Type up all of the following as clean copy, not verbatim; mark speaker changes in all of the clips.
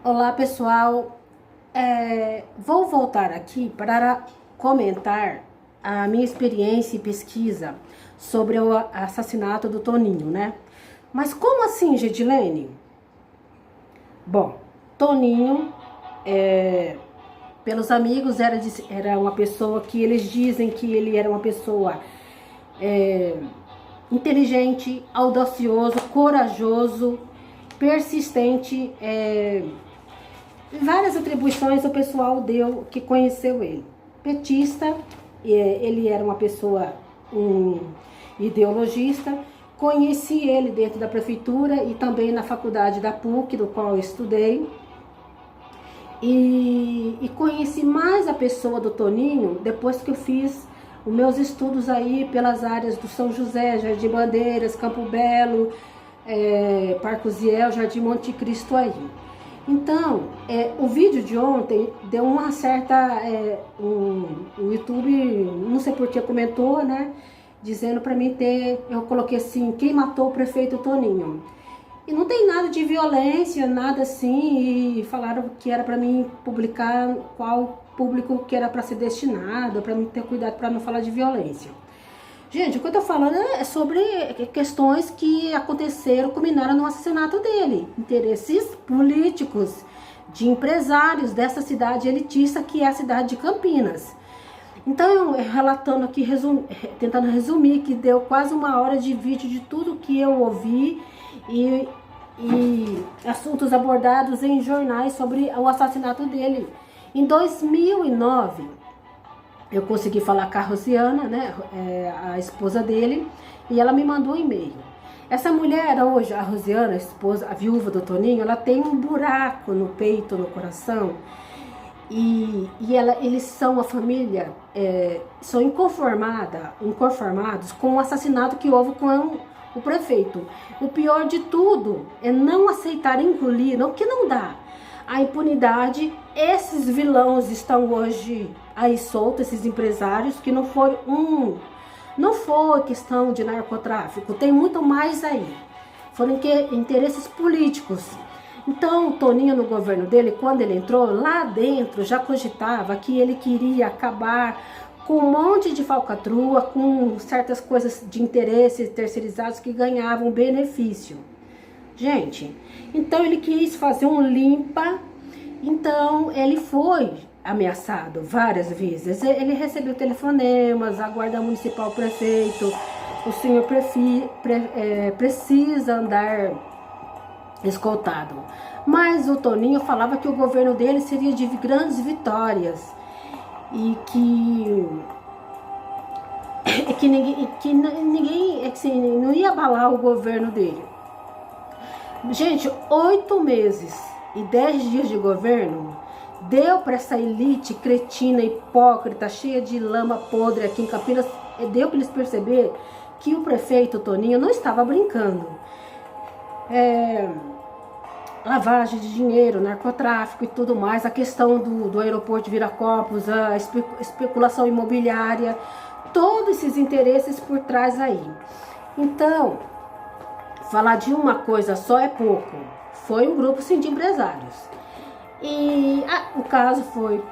Speaker 1: Olá pessoal, vou voltar aqui para comentar a minha experiência e pesquisa sobre o assassinato do Toninho, né? Mas como assim, Gedilene? Bom, Toninho, pelos amigos, era uma pessoa que eles dizem que ele era uma pessoa inteligente, audacioso, corajoso, persistente, várias atribuições o pessoal deu que conheceu ele. Petista, ele era uma pessoa ideologista. Conheci ele dentro da prefeitura e também na faculdade da PUC, do qual eu estudei. E conheci mais a pessoa do Toninho depois que eu fiz os meus estudos aí pelas áreas do São José, Jardim Bandeiras, Campo Belo, Parque Uziel, Jardim Monte Cristo aí. Então, o vídeo de ontem deu uma certa... o YouTube, não sei por que comentou, né? Dizendo pra mim eu coloquei assim, quem matou o prefeito Toninho? E não tem nada de violência, nada assim, e falaram que era pra mim publicar qual público que era pra ser destinado, pra mim ter cuidado pra não falar de violência. Gente, o que eu tô falando é sobre questões que aconteceram, culminaram no assassinato dele. Interesses políticos de empresários dessa cidade elitista que é a cidade de Campinas. Então, relatando aqui, tentando resumir, que deu quase 1 hora de vídeo de tudo que eu ouvi e assuntos abordados em jornais sobre o assassinato dele. Em 2009... eu consegui falar com a Rosiana, né, a esposa dele, e ela me mandou um e-mail. Essa mulher hoje, a Rosiana, a esposa, a viúva do Toninho, ela tem um buraco no peito, no coração, e eles são a família, são inconformados com o assassinato que houve com o prefeito. O pior de tudo é não aceitar, engolir, não que não dá. A impunidade, esses vilões estão hoje aí soltos, esses empresários, que não foi questão de narcotráfico, tem muito mais aí, foram interesses políticos. Então o Toninho, no governo dele, quando ele entrou lá dentro, já cogitava que ele queria acabar com um monte de falcatrua, com certas coisas de interesses terceirizados que ganhavam benefício. Gente, então ele quis fazer um limpa, então ele foi ameaçado várias vezes. Ele recebeu telefonemas, a guarda municipal, o prefeito, o senhor precisa andar escoltado. Mas o Toninho falava que o governo dele seria de grandes vitórias e que ninguém assim, não ia abalar o governo dele. Gente, 8 meses e 10 dias de governo deu para essa elite cretina, hipócrita, cheia de lama podre aqui em Campinas, deu para eles perceber que o prefeito Toninho não estava brincando. Lavagem de dinheiro, narcotráfico e tudo mais, a questão do aeroporto de Viracopos, a especulação imobiliária, todos esses interesses por trás aí. Então, falar de uma coisa só é pouco. Foi um grupo, sim, de empresários. E o caso foi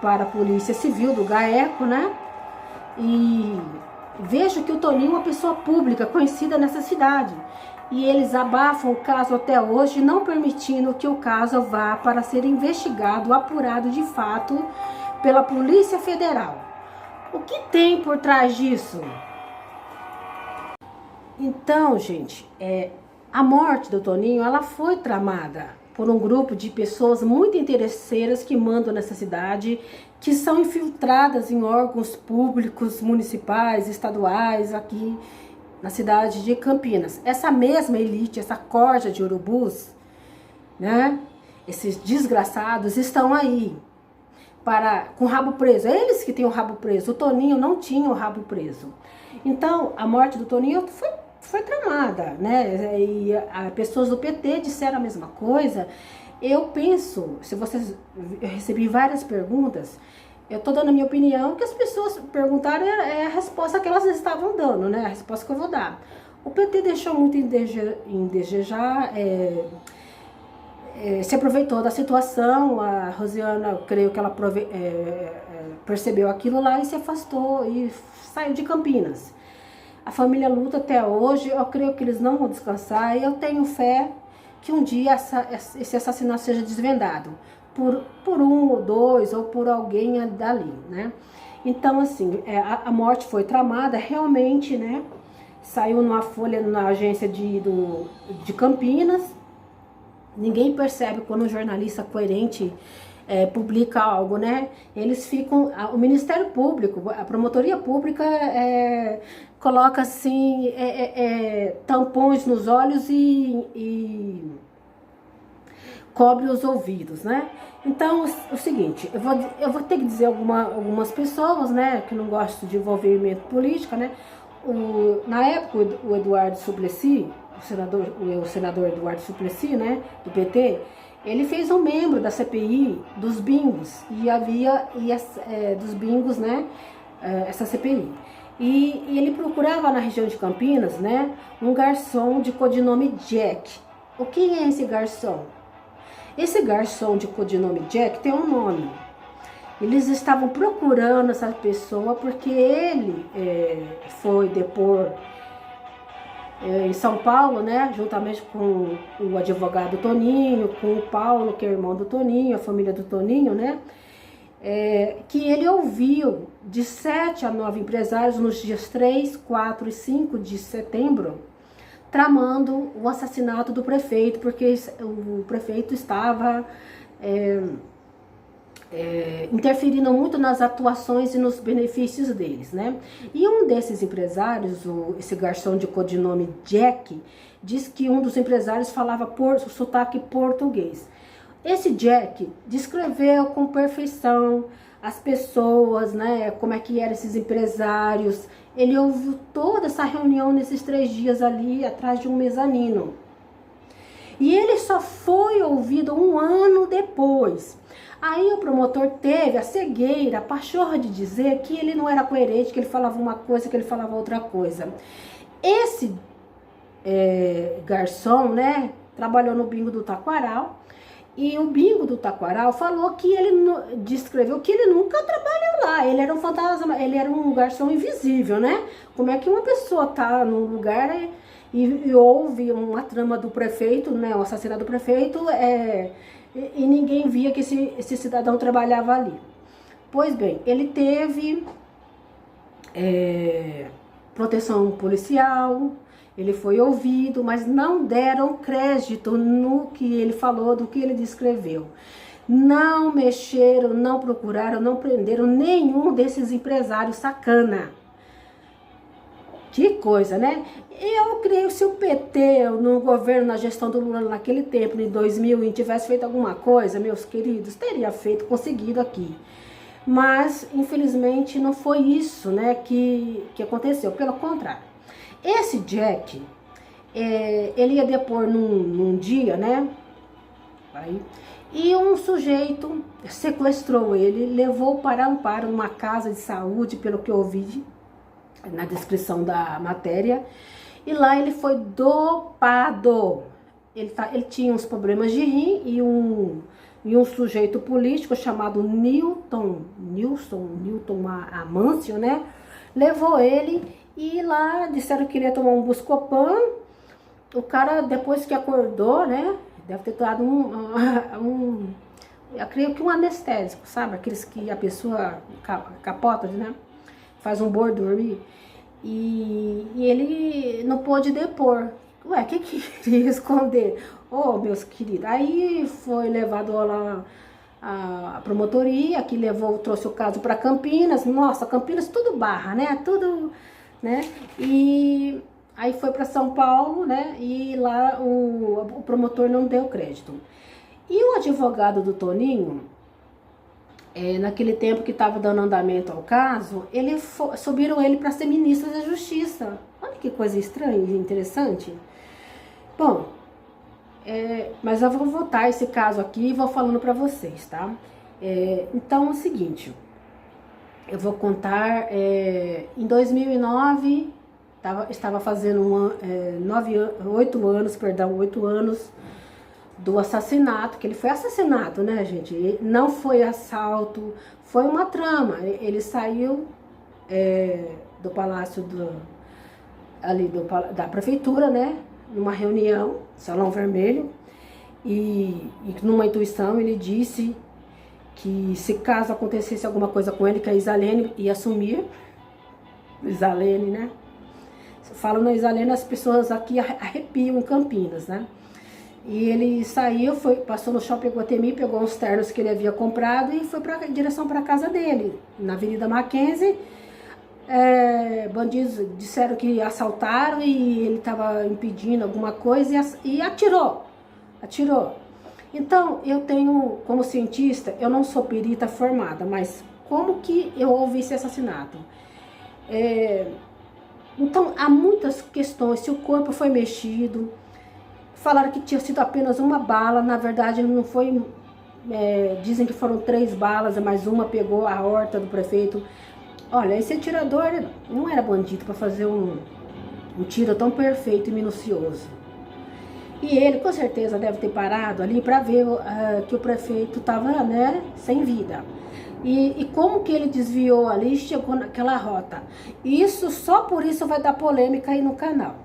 Speaker 1: para a Polícia Civil do GAECO, né? E vejo que o Toninho é uma pessoa pública, conhecida nessa cidade. E eles abafam o caso até hoje, não permitindo que o caso vá para ser investigado, apurado de fato pela Polícia Federal. O que tem por trás disso? Então, gente, a morte do Toninho, ela foi tramada por um grupo de pessoas muito interesseiras que mandam nessa cidade, que são infiltradas em órgãos públicos, municipais, estaduais, aqui na cidade de Campinas. Essa mesma elite, essa corja de urubus, né? Esses desgraçados estão aí com o rabo preso. É eles que têm o rabo preso. O Toninho não tinha o rabo preso. Então, a morte do Toninho foi tramada, né? E pessoas do PT disseram a mesma coisa. Eu penso, eu recebi várias perguntas, eu tô dando a minha opinião, que as pessoas perguntaram é a resposta que elas estavam dando, né? A resposta que eu vou dar. O PT deixou muito em desejar, se aproveitou da situação. A Rosiana, eu creio que ela percebeu aquilo lá e se afastou e saiu de Campinas. A família luta até hoje, eu creio que eles não vão descansar e eu tenho fé que um dia esse assassinato seja desvendado por um ou dois ou por alguém dali, né? Então, assim, a morte foi tramada realmente, né? Saiu numa folha na agência de Campinas. Ninguém percebe quando um jornalista coerente publica algo, né? Eles ficam, o Ministério Público, a Promotoria Pública coloca assim tampões nos olhos e cobre os ouvidos, né? Então, o seguinte, eu vou ter que dizer algumas pessoas, né, que não gostam de envolvimento político, né? Na época, o Eduardo Suplicy, o senador Eduardo Suplicy, né, do PT, ele fez um membro da CPI dos bingos, e havia dos bingos, né, essa CPI. E ele procurava na região de Campinas, né, um garçom de codinome Jack. O que é esse garçom? Esse garçom de codinome Jack tem um nome. Eles estavam procurando essa pessoa porque ele foi depor em São Paulo, né, juntamente com o advogado Toninho, com o Paulo, que é irmão do Toninho, a família do Toninho, né, que ele ouviu de 7 a 9 empresários nos dias 3, 4 e 5 de setembro, tramando o assassinato do prefeito, porque o prefeito estava interferindo muito nas atuações e nos benefícios deles, né? E um desses empresários, esse garçom de codinome Jack, diz que um dos empresários falava sotaque português. Esse Jack descreveu com perfeição as pessoas, né? Como é que eram esses empresários. Ele ouviu toda essa reunião nesses 3 dias ali atrás de um mezanino. E ele só foi ouvido 1 ano depois. Aí o promotor teve a cegueira, a pachorra de dizer que ele não era coerente, que ele falava uma coisa, que ele falava outra coisa. Esse garçom, né, trabalhou no bingo do Taquaral, e o bingo do Taquaral falou que descreveu que ele nunca trabalhou lá, ele era um fantasma, ele era um garçom invisível, né? Como é que uma pessoa tá num lugar e ouve uma trama do prefeito, né, o assassinato do prefeito, e ninguém via que esse cidadão trabalhava ali. Pois bem, ele teve proteção policial, ele foi ouvido, mas não deram crédito no que ele falou, do que ele descreveu. Não mexeram, não procuraram, não prenderam nenhum desses empresários sacana. Que coisa, né? Eu creio que se o PT, no governo, na gestão do Lula naquele tempo, em 2000, tivesse feito alguma coisa, meus queridos, teria feito, conseguido aqui. Mas, infelizmente, não foi isso, né, que aconteceu. Pelo contrário. Esse Jack, ele ia depor num dia, né? E um sujeito sequestrou ele, levou para amparo uma casa de saúde, pelo que eu ouvi na descrição da matéria, e lá ele foi dopado. Ele tinha uns problemas de rim e um sujeito político chamado Newton Amâncio, né? Levou ele e lá disseram que ele ia tomar um Buscopan. O cara, depois que acordou, né? Deve ter dado eu creio que um anestésico, sabe? Aqueles que a pessoa capota, né? Faz um bor dormir. E ele não pôde depor. Ué, o que queria esconder? Oh, meus queridos. Aí foi levado lá a promotoria, que trouxe o caso para Campinas. Nossa, Campinas tudo barra, né? Tudo, né? E aí foi para São Paulo, né? E lá o promotor não deu crédito. E o advogado do Toninho, naquele tempo que estava dando andamento ao caso, subiram ele para ser ministro da Justiça. Olha que coisa estranha e interessante. Bom, mas eu vou voltar esse caso aqui e vou falando para vocês, tá? Então é o seguinte, eu vou contar, em 2009, estava fazendo 8 anos do assassinato, que ele foi assassinado, né, gente? Não foi assalto, foi uma trama. Ele saiu do palácio da prefeitura, né, numa reunião, Salão Vermelho, e numa intuição ele disse que se caso acontecesse alguma coisa com ele, que a Isalene ia assumir. Isalene, né? Falo na Isalene, as pessoas aqui arrepiam em Campinas, né? E ele saiu, passou no shopping Guatemi, pegou uns ternos que ele havia comprado e foi em direção para a casa dele, na Avenida Mackenzie. Bandidos disseram que assaltaram e ele estava impedindo alguma coisa e atirou. Então, eu tenho, como cientista, eu não sou perita formada, mas como que eu ouvi esse assassinato? Então, há muitas questões, se o corpo foi mexido, falaram que tinha sido apenas uma bala, na verdade não foi, dizem que foram 3 balas, mas uma pegou a aorta do prefeito. Olha, esse atirador não era bandido para fazer um tiro tão perfeito e minucioso. E ele com certeza deve ter parado ali para ver que o prefeito estava, né, sem vida. E como que ele desviou ali e chegou naquela rota. Isso, só por isso vai dar polêmica aí no canal.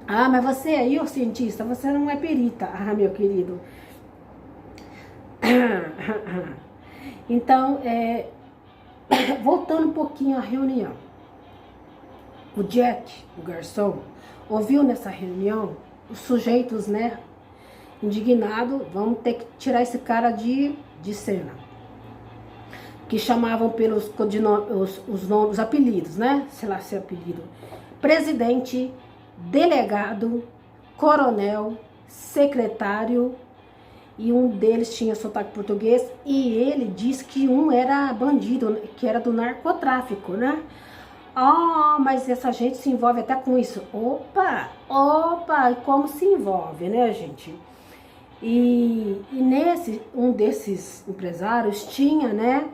Speaker 1: Ah, mas você aí, ô cientista, você não é perita. Ah, meu querido. Então, voltando um pouquinho à reunião. O Jack, o garçom, ouviu nessa reunião os sujeitos, né, indignados, vamos ter que tirar esse cara de cena. Que chamavam pelos codinomes, os apelidos, né, sei lá se é apelido. Presidente, delegado, coronel, secretário, e um deles tinha sotaque português, e ele disse que um era bandido, que era do narcotráfico, né? Mas essa gente se envolve até com isso. Opa, como se envolve, né, gente? E um desses empresários tinha, né,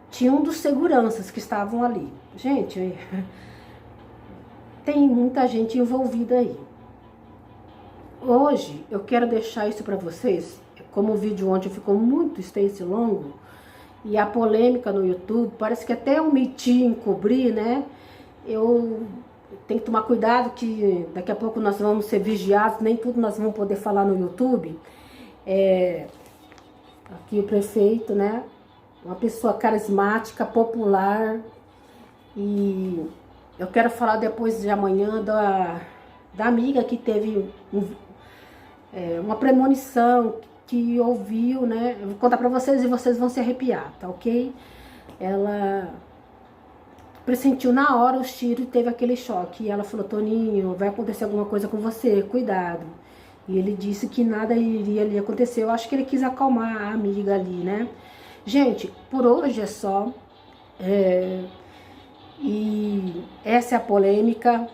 Speaker 1: tinha um dos seguranças que estavam ali. Gente, tem muita gente envolvida aí. Hoje eu quero deixar isso para vocês, como o vídeo ontem ficou muito extenso e longo, e a polêmica no YouTube, parece que até eu meti em cobrir, né? Eu tenho que tomar cuidado que daqui a pouco nós vamos ser vigiados, nem tudo nós vamos poder falar no YouTube. Aqui o prefeito, né? Uma pessoa carismática, popular, e eu quero falar depois de amanhã da amiga que teve uma premonição, que ouviu, né? Eu vou contar pra vocês e vocês vão se arrepiar, tá ok? Ela pressentiu na hora os tiros e teve aquele choque. E ela falou: Toninho, vai acontecer alguma coisa com você, cuidado. E ele disse que nada iria lhe acontecer. Eu acho que ele quis acalmar a amiga ali, né? Gente, por hoje é só. E essa é a polêmica.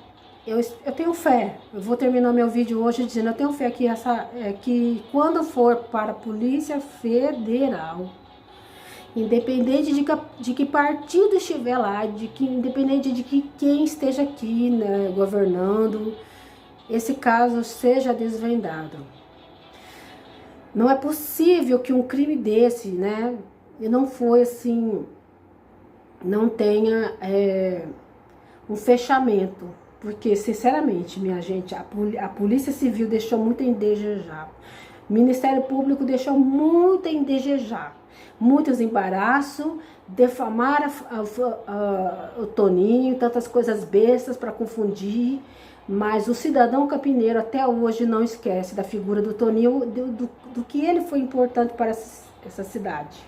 Speaker 1: Eu tenho fé, eu vou terminar meu vídeo hoje dizendo, eu tenho fé que quando for para a Polícia Federal, independente de que partido estiver lá, independente de que quem esteja aqui, né, governando, esse caso seja desvendado. Não é possível que um crime desse, né, e não foi assim, não tenha um fechamento. Porque, sinceramente, minha gente, a Polícia Civil deixou muito em desejar. O Ministério Público deixou muito em desejar. Muitos embaraços, defamaram o Toninho, tantas coisas bestas para confundir. Mas o cidadão campineiro até hoje não esquece da figura do Toninho, do que ele foi importante para essa cidade.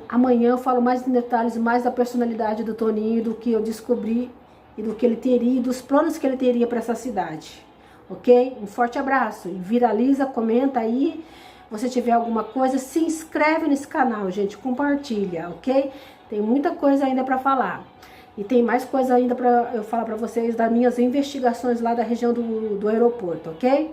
Speaker 1: Amanhã eu falo mais em detalhes, mais da personalidade do Toninho, do que eu descobri e do que ele teria, dos planos que ele teria para essa cidade, ok? Um forte abraço, e viraliza, comenta aí, se tiver alguma coisa, se inscreve nesse canal, gente, compartilha, ok? Tem muita coisa ainda para falar, e tem mais coisa ainda para eu falar para vocês das minhas investigações lá da região do aeroporto, ok?